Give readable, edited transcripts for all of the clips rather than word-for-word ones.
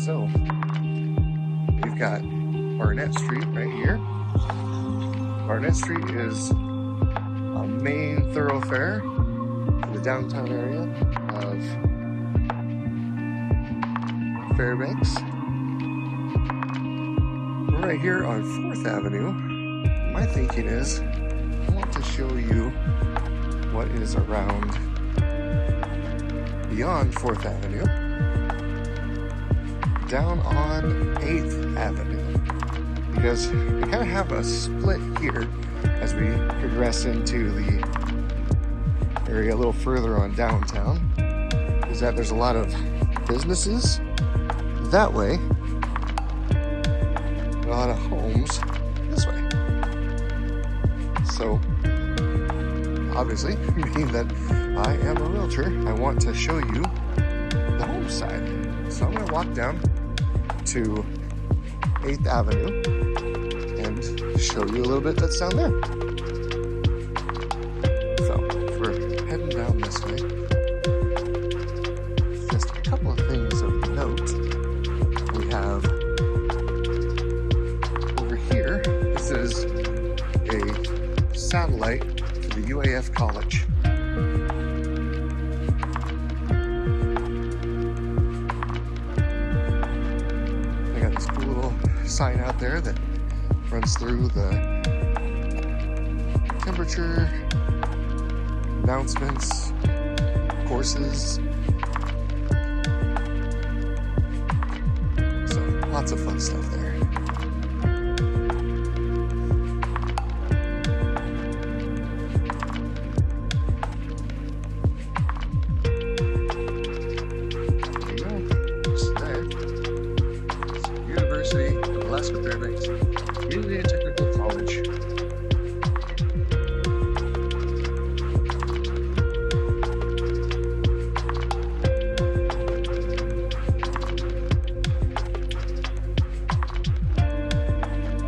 So we've got Barnett Street right here. Barnett Street is a main thoroughfare in the downtown area of Fairbanks. We're right here on 4th Avenue. My thinking is I want to show you what is around beyond 4th Avenue, down on 8th Avenue, because we kind of have a split here as we progress into the area a little further on downtown, is that there's a lot of businesses that way, a lot of homes this way. So obviously, being that I am a realtor, I want to show you the home side. So I'm going to walk down to 8th Avenue and show you a little bit that's down there. So if we're heading down this way, just a couple of things of note. We have over here, this is a satellite to the UAF College. They got this cool little sign out there that runs through the temperature, announcements, courses. So lots of fun stuff there. Alaska Fairbanks Community and Technical College.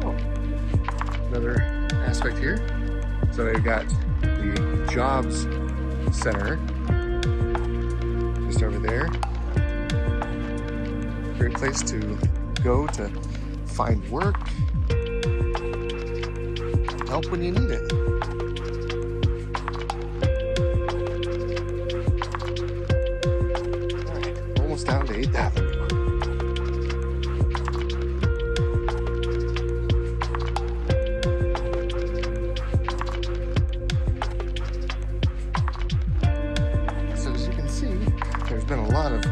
Oh, another aspect here. So they've got the Jobs Center just over there. Great place to go to find work, help when you need it. All right, almost down to 8th Avenue. So as you can see, there's been a lot of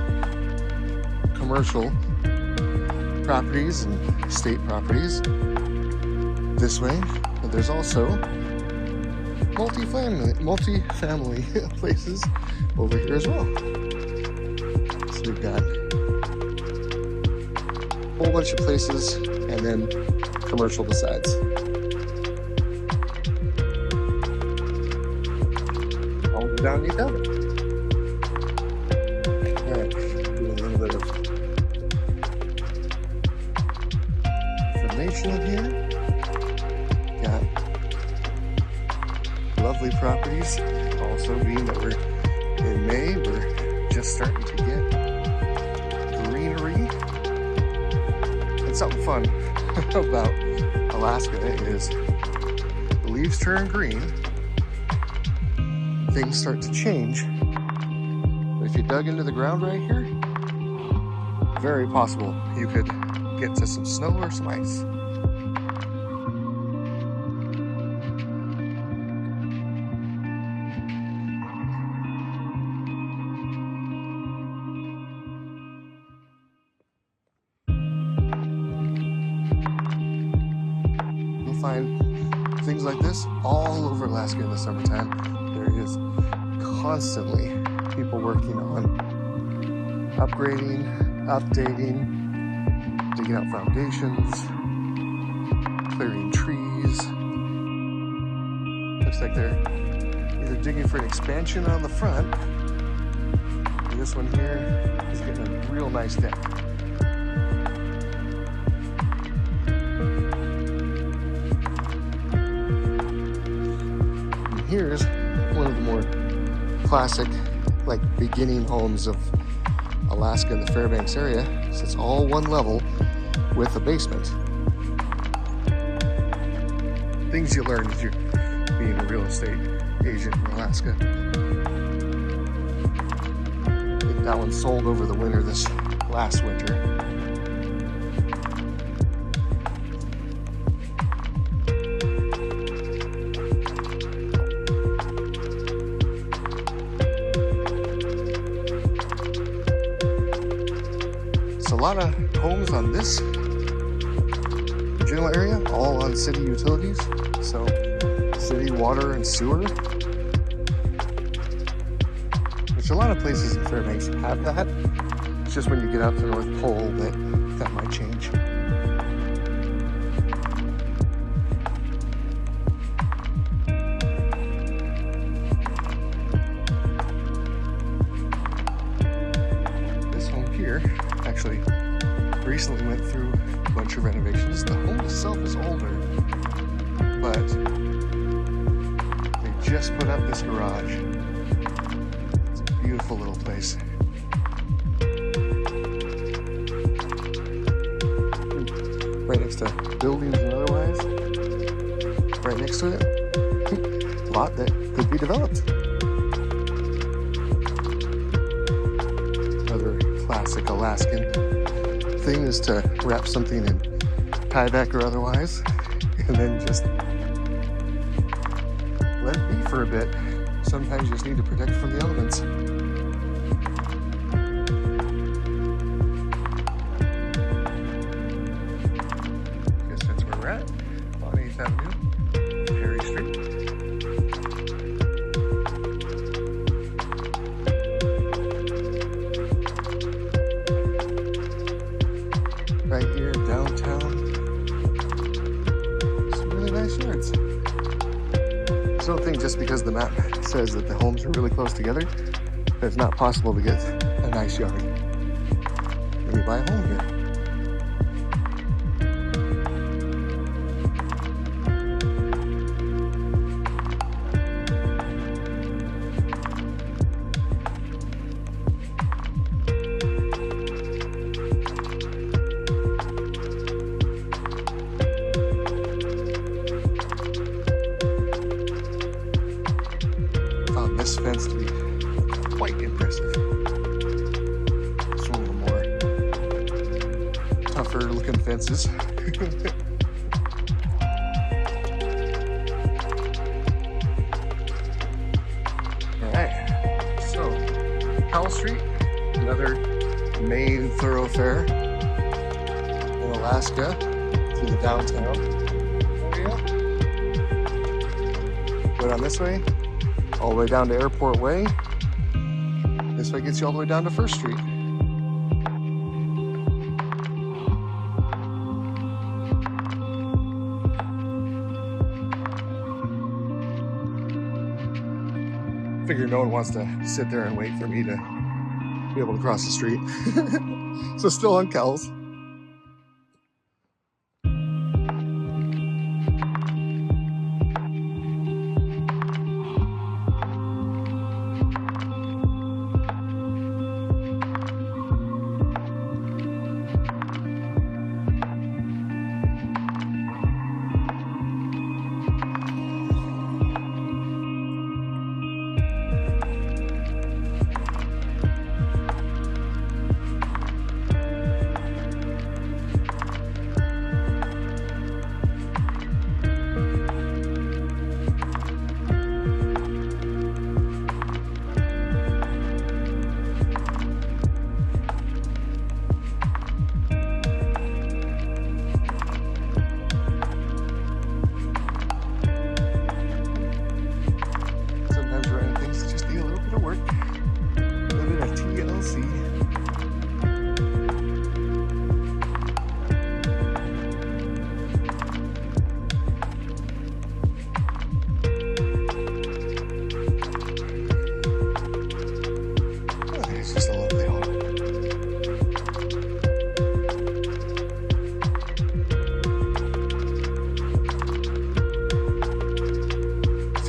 commercial properties and state properties this way, but there's also multi-family places over here as well. So we've got a whole bunch of places and then commercial besides. All the way down 8th Avenue. All right, do a little bit of information here. Got lovely properties. Also, being that we're in May, we're just starting to get greenery. And something fun about Alaska is the leaves turn green, things start to change. But if you dug into the ground right here, very possible you could get to some snow or some ice. You'll find things like this all over Alaska in the summertime. There is constantly people working on upgrading, updating, digging out foundations, clearing trees. Looks like they're either digging for an expansion on the front, and this one here is getting a real nice deck. And here's one of the more classic, like beginning homes of Alaska in the Fairbanks area, so it's all one level with a basement. Things you learn as you're being a real estate agent in Alaska. I think that one sold over the winter this last winter. A lot of homes on this general area, all on city utilities, so city water and sewer, which a lot of places in Fairbanks have that. It's just when you get out to the North Pole that might change. This home here actually recently went through a bunch of renovations. The home itself is older, but they just put up this garage. It's a beautiful little place. Right next to buildings and otherwise. Right next to it, a lot that could be developed. Another classic Alaskan thing is to wrap something in Tyvek or otherwise, and then just let it be for a bit. Sometimes you just need to protect from the elements. Guess that's where we're at, on 8th Avenue, Perry Street. Right here downtown, some really nice yards. I don't think just because the map says that the homes are really close together that it's not possible to get a nice yard when you buy a home here. This fence to be quite impressive. It's one of the more tougher looking fences. Alright, so Powell Street, another main thoroughfare in Alaska through the downtown area. Go down this way, all the way down to Airport Way. This way gets you all the way down to First Street. Figure no one wants to sit there and wait for me to be able to cross the street. So still on Cowles.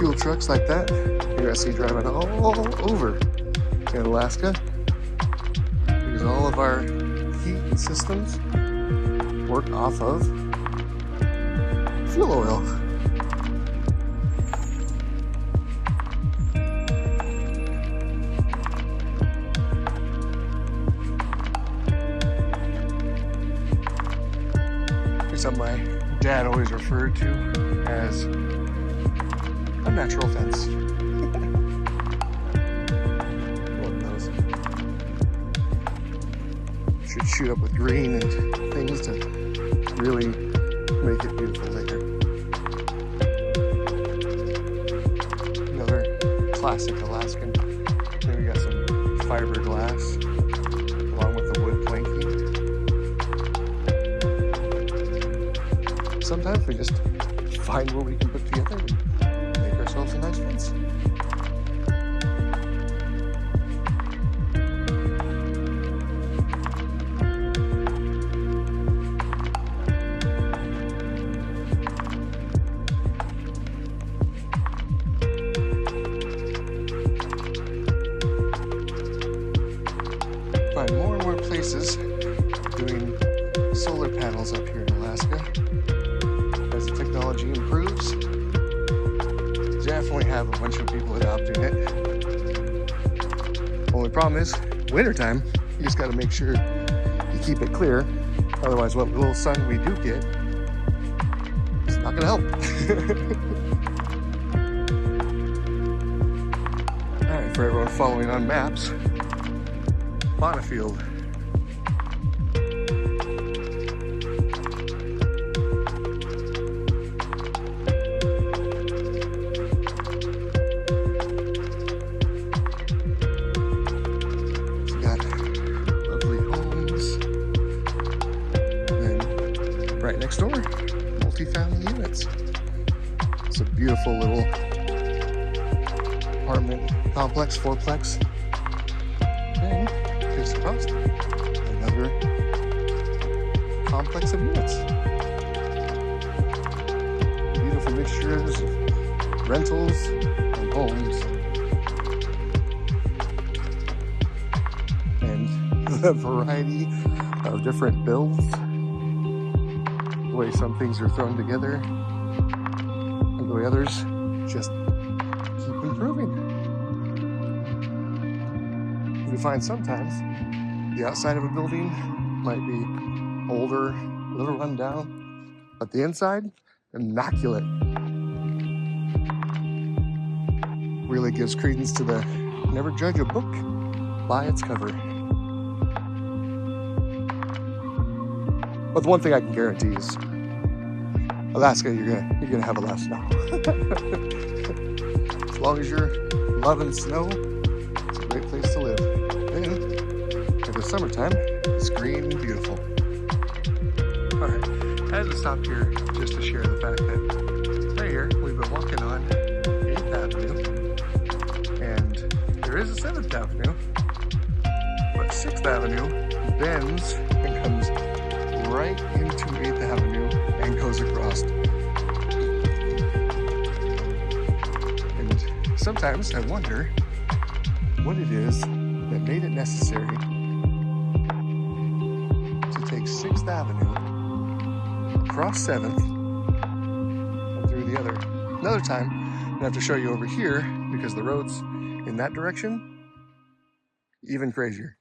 fuel trucks like that, you're gonna see driving all over in Alaska. heat systems work off of fuel oil. Here's something my dad always referred to as a natural fence. Should shoot up with green and things to really make it beautiful later. Another classic Alaskan. Then we got some fiberglass along with the wood planking. Sometimes we just find what we can put together and make ourselves a nice fence. Find more and more places doing solar panels up here in Alaska. As the technology improves, definitely have a bunch of people adopting it. Only problem is, wintertime, you just got to make sure you keep it clear. Otherwise, what little sun we do get is not going to help. All right, for everyone following on maps, Bonneville. It's got lovely homes. And right next door, multi-family units. It's a beautiful little apartment complex, fourplex. And just across another complex of units. Beautiful mixtures of rentals and homes. And the variety of different builds. The way some things are thrown together and the way others just keep improving. We find sometimes the outside of a building might be older, a little run down, but the inside, immaculate. Really gives credence to the never judge a book by its cover. But the one thing I can guarantee is Alaska, you're gonna have a lot of snow. As long as you're loving snow, it's a great place to live. And in the summertime, it's green and beautiful. All right, I had to stop here just to share the fact that right here, we've been walking on 8th Avenue, and there is a 7th Avenue, but 6th Avenue bends and comes right into 8th Avenue and goes across. And sometimes I wonder what it is that made it necessary to take 6th Avenue across 7th and through the other. Another time, I'm gonna have to show you over here because the roads in that direction, even crazier.